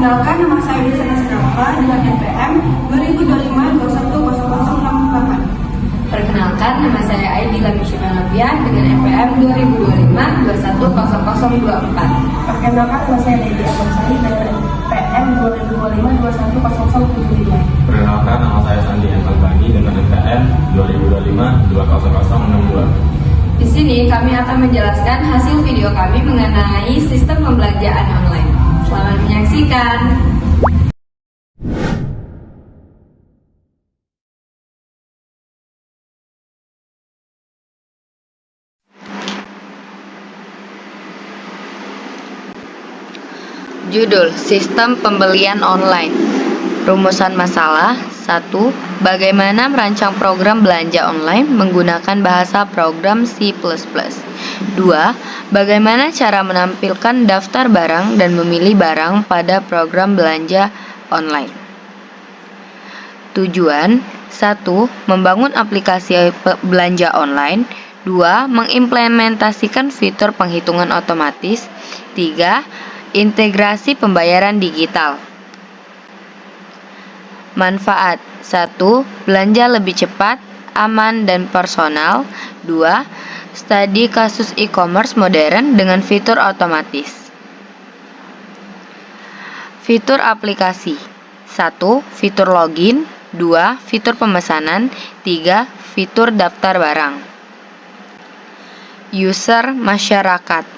Perkenalkan, nama saya Desa Nasrafa dengan NPM 2025-210068. Perkenalkan, nama saya Aidila Mishimanapia dengan NPM 2025-210024. Perkenalkan, nama saya Lady Abonsari dengan NPM 2025-210075. Perkenalkan, nama saya Sandi Bagi dengan NPM 2025-20062. Di sini kami akan menjelaskan hasil video kami mengenai sistem pembelajaran online. Selamat menyaksikan. Judul Sistem Pembelian Online. Rumusan masalah 1. Bagaimana merancang program belanja online menggunakan bahasa program C++. 2. Bagaimana cara menampilkan daftar barang dan memilih barang pada program belanja online. Tujuan 1. Membangun aplikasi belanja online. 2. Mengimplementasikan fitur penghitungan otomatis. 3. Integrasi pembayaran digital. Manfaat 1. Belanja lebih cepat, aman, dan personal. 2. Studi kasus e-commerce modern dengan fitur otomatis. Fitur aplikasi 1. Fitur login. 2. Fitur pemesanan. 3. Fitur daftar barang. User masyarakat.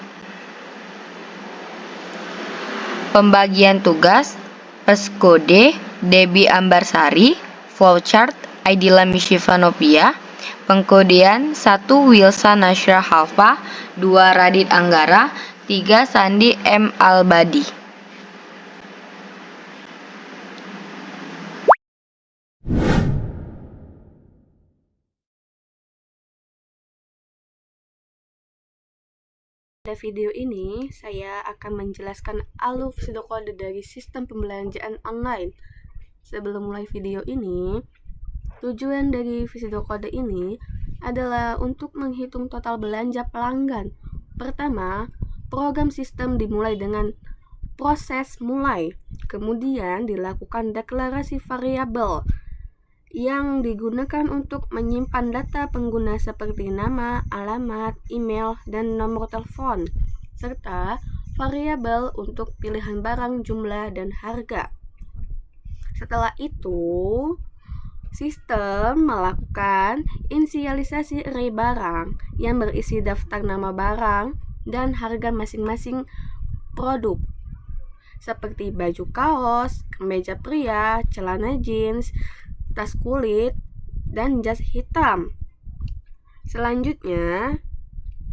Pembagian tugas Peskode Debbie Ambarsari, Flowchart Aidila Mishivanopia, pengkodean 1 Wilsa Nashra Halfa, 2 Radit Anggara, 3 Sandi M. Albadi. Pada video ini, saya akan menjelaskan alur pseudokode dari sistem pembelanjaan online. Sebelum mulai video ini, tujuan dari pseudokode ini adalah untuk menghitung total belanja pelanggan. Pertama, program sistem dimulai dengan proses mulai, kemudian dilakukan deklarasi variabel yang digunakan untuk menyimpan data pengguna seperti nama, alamat, email, dan nomor telepon, serta variabel untuk pilihan barang, jumlah, dan harga. Setelah itu, sistem melakukan inisialisasi array barang yang berisi daftar nama barang dan harga masing-masing produk, seperti baju kaos, kemeja pria, celana jeans, tas kulit, dan jas hitam. Selanjutnya,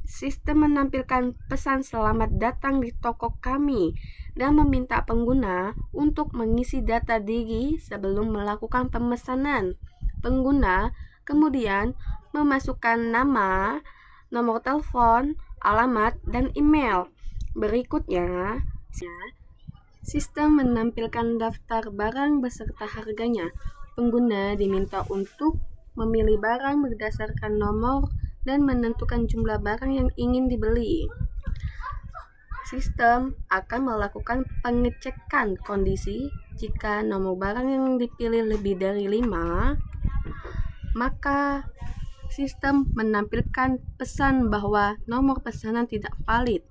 sistem menampilkan pesan selamat datang di toko kami dan meminta pengguna untuk mengisi data diri sebelum melakukan pemesanan. Pengguna kemudian memasukkan nama, nomor telepon, alamat, dan email. Berikutnya, sistem menampilkan daftar barang beserta harganya. Pengguna diminta untuk memilih barang berdasarkan nomor dan menentukan jumlah barang yang ingin dibeli. Sistem akan melakukan pengecekan kondisi. Jika nomor barang yang dipilih lebih dari 5, maka sistem menampilkan pesan bahwa nomor pesanan tidak valid.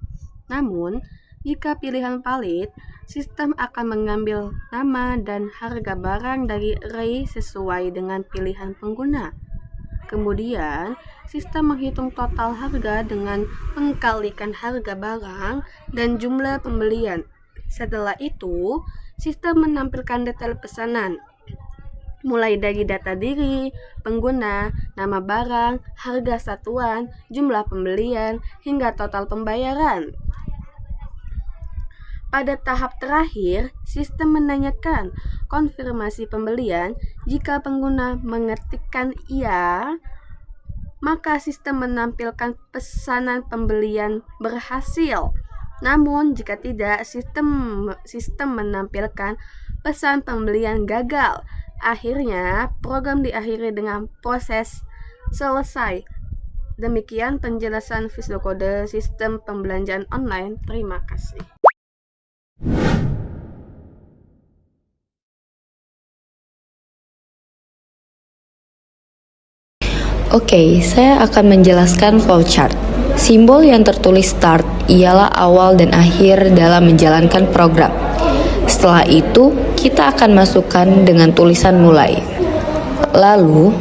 Namun, jika pilihan valid, sistem akan mengambil nama dan harga barang dari array sesuai dengan pilihan pengguna. Kemudian, sistem menghitung total harga dengan mengkalikan harga barang dan jumlah pembelian. Setelah itu, sistem menampilkan detail pesanan, mulai dari data diri, pengguna, nama barang, harga satuan, jumlah pembelian, hingga total pembayaran. Pada tahap terakhir, sistem menanyakan konfirmasi pembelian. Jika pengguna mengetikkan iya, maka sistem menampilkan pesanan pembelian berhasil. Namun, jika tidak, sistem menampilkan pesan pembelian gagal. Akhirnya, program diakhiri dengan proses selesai. Demikian penjelasan pseudokode sistem pembelanjaan online. Terima kasih. Oke, saya akan menjelaskan flowchart. Simbol yang tertulis start ialah awal dan akhir dalam menjalankan program. Setelah itu, kita akan masukkan dengan tulisan mulai. Lalu,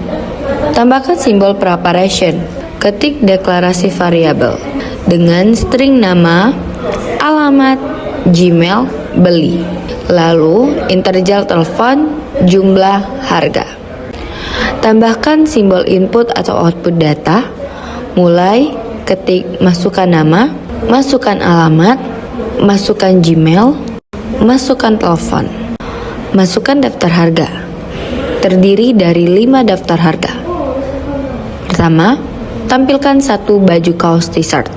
tambahkan simbol preparation. Ketik deklarasi variabel dengan string nama, alamat, Gmail, beli. Lalu, interval telepon, jumlah, harga. Tambahkan simbol input atau output data. Mulai, ketik masukkan nama, masukkan alamat, masukkan Gmail, masukkan telepon, masukkan daftar harga. Terdiri dari 5 daftar harga. Pertama, tampilkan 1 baju kaos t-shirt.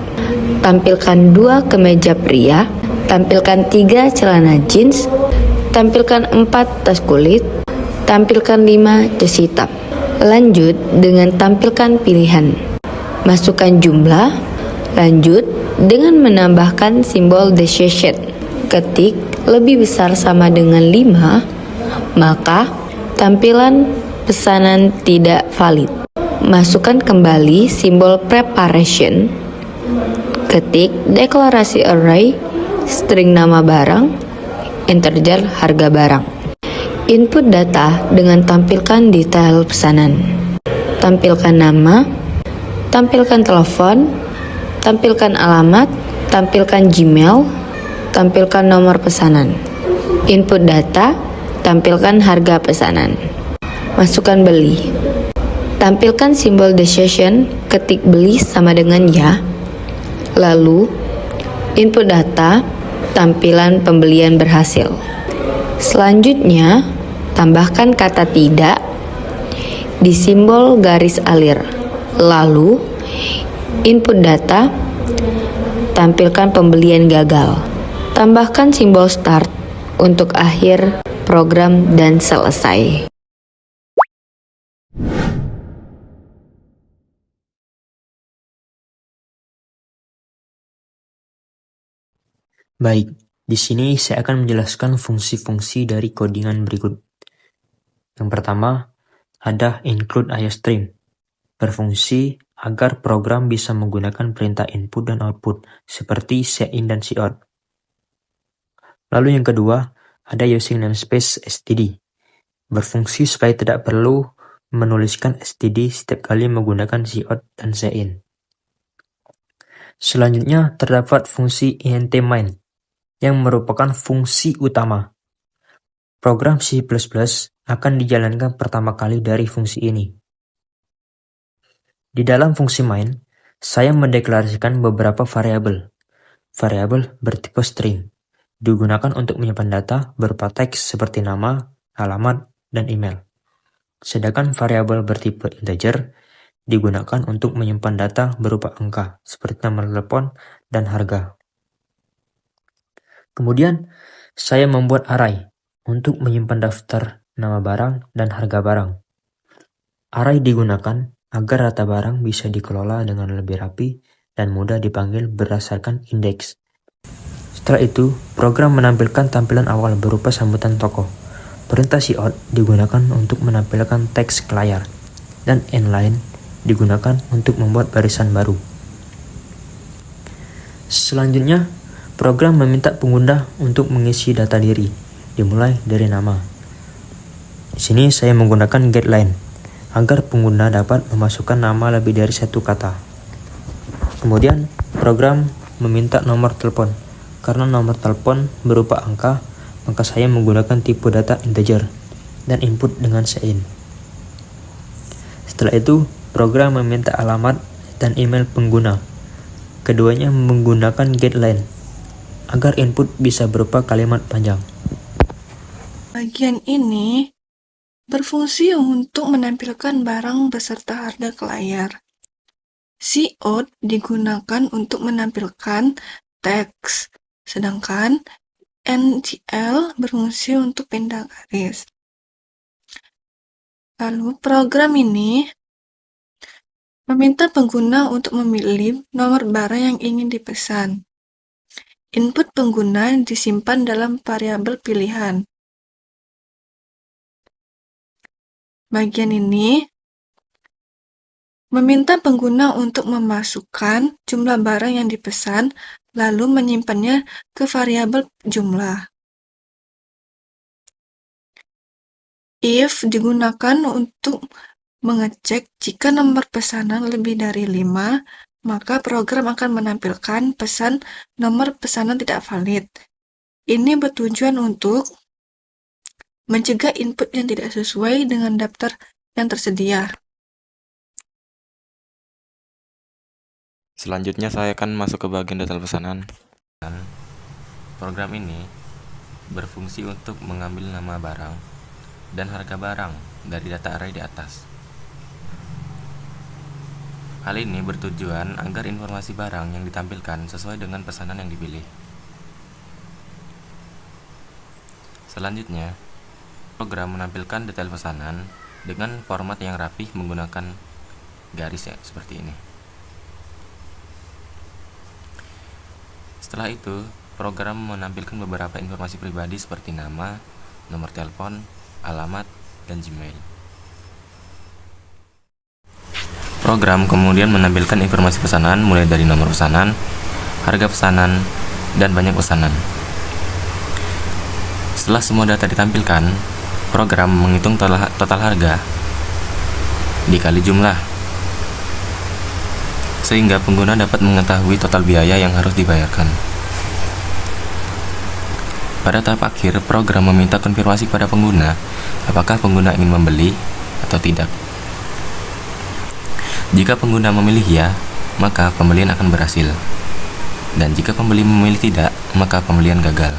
Tampilkan 2 kemeja pria. Tampilkan 3 celana jeans. Tampilkan 4 tas kulit. Tampilkan 5 jas hitam. Lanjut dengan tampilkan pilihan. Masukkan jumlah. Lanjut dengan menambahkan simbol decision. Ketik lebih besar sama dengan 5, maka tampilan pesanan tidak valid. Masukkan kembali simbol preparation. Ketik deklarasi array, string nama barang, integer harga barang. Input data dengan tampilkan detail pesanan. Tampilkan nama, tampilkan telepon, tampilkan alamat, tampilkan Gmail, tampilkan nomor pesanan. Input data, tampilkan harga pesanan. Masukkan beli. Tampilkan simbol decision, ketik beli sama dengan ya. Lalu, input data, tampilan pembelian berhasil. Selanjutnya, tambahkan kata tidak di simbol garis alir. Lalu, input data, tampilkan pembelian gagal. Tambahkan simbol start untuk akhir program dan selesai. Baik, di sini saya akan menjelaskan fungsi-fungsi dari codingan berikut. Yang pertama, ada include IOStream, berfungsi agar program bisa menggunakan perintah input dan output seperti cin dan cout. Lalu yang kedua, ada using namespace std, berfungsi supaya tidak perlu menuliskan std setiap kali menggunakan cout dan cin. Selanjutnya terdapat fungsi int_main, yang merupakan fungsi utama. Program C++ akan dijalankan pertama kali dari fungsi ini. Di dalam fungsi main, saya mendeklarasikan beberapa variabel. Variabel bertipe string, digunakan untuk menyimpan data berupa teks seperti nama, alamat, dan email. Sedangkan variabel bertipe integer digunakan untuk menyimpan data berupa angka seperti nomor telepon dan harga. Kemudian, saya membuat array untuk menyimpan daftar nama barang dan harga barang. Array digunakan agar data barang bisa dikelola dengan lebih rapi dan mudah dipanggil berdasarkan indeks. Setelah itu, program menampilkan tampilan awal berupa sambutan tokoh. Perintah cout digunakan untuk menampilkan teks ke layar, dan endline digunakan untuk membuat barisan baru. Selanjutnya, program meminta pengguna untuk mengisi data diri, dimulai dari nama. Di sini saya menggunakan getLine, agar pengguna dapat memasukkan nama lebih dari satu kata. Kemudian, program meminta nomor telepon. Karena nomor telepon berupa angka, maka saya menggunakan tipe data integer dan input dengan cin. Setelah itu, program meminta alamat dan email pengguna. Keduanya menggunakan getLine, agar input bisa berupa kalimat panjang. Bagian ini berfungsi untuk menampilkan barang beserta harga ke layar. Cout digunakan untuk menampilkan teks, sedangkan ngl berfungsi untuk pindah garis. Lalu program ini meminta pengguna untuk memilih nomor barang yang ingin dipesan. Input pengguna disimpan dalam variabel pilihan. Bagian ini Meminta pengguna untuk memasukkan jumlah barang yang dipesan, lalu menyimpannya ke variabel jumlah. If digunakan untuk mengecek jika nomor pesanan lebih dari 5, maka program akan menampilkan pesan nomor pesanan tidak valid. Ini bertujuan untuk mencegah input yang tidak sesuai dengan daftar yang tersedia. Selanjutnya saya akan masuk ke bagian detail pesanan. Program ini berfungsi untuk mengambil nama barang dan harga barang dari data array di atas. Hal ini bertujuan agar informasi barang yang ditampilkan sesuai dengan pesanan yang dipilih. Selanjutnya, program menampilkan detail pesanan dengan format yang rapih menggunakan garis seperti ini. Setelah itu, program menampilkan beberapa informasi pribadi seperti nama, nomor telepon, alamat, dan Gmail. Program kemudian menampilkan informasi pesanan mulai dari nomor pesanan, harga pesanan, dan banyak pesanan. Setelah semua data ditampilkan, program menghitung total harga dikali jumlah, sehingga pengguna dapat mengetahui total biaya yang harus dibayarkan. Pada tahap akhir, program meminta konfirmasi kepada pengguna apakah pengguna ingin membeli atau tidak. Jika pengguna memilih ya, maka pembelian akan berhasil. Dan jika pembeli memilih tidak, maka pembelian gagal.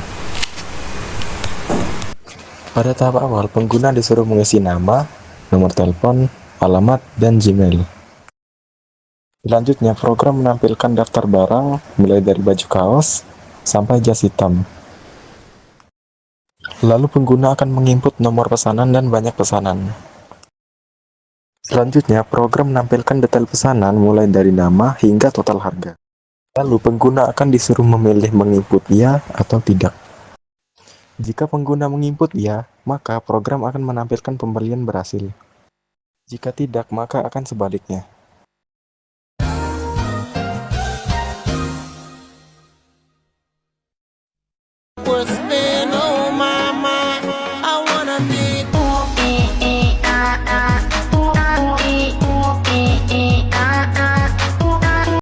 Pada tahap awal, pengguna disuruh mengisi nama, nomor telepon, alamat, dan Gmail. Selanjutnya, program menampilkan daftar barang mulai dari baju kaos sampai jas hitam. Lalu pengguna akan menginput nomor pesanan dan banyak pesanan. Selanjutnya, program menampilkan detail pesanan mulai dari nama hingga total harga. Lalu pengguna akan disuruh memilih menginput ya atau tidak. Jika pengguna menginput ya, maka program akan menampilkan pembelian berhasil. Jika tidak, maka akan sebaliknya.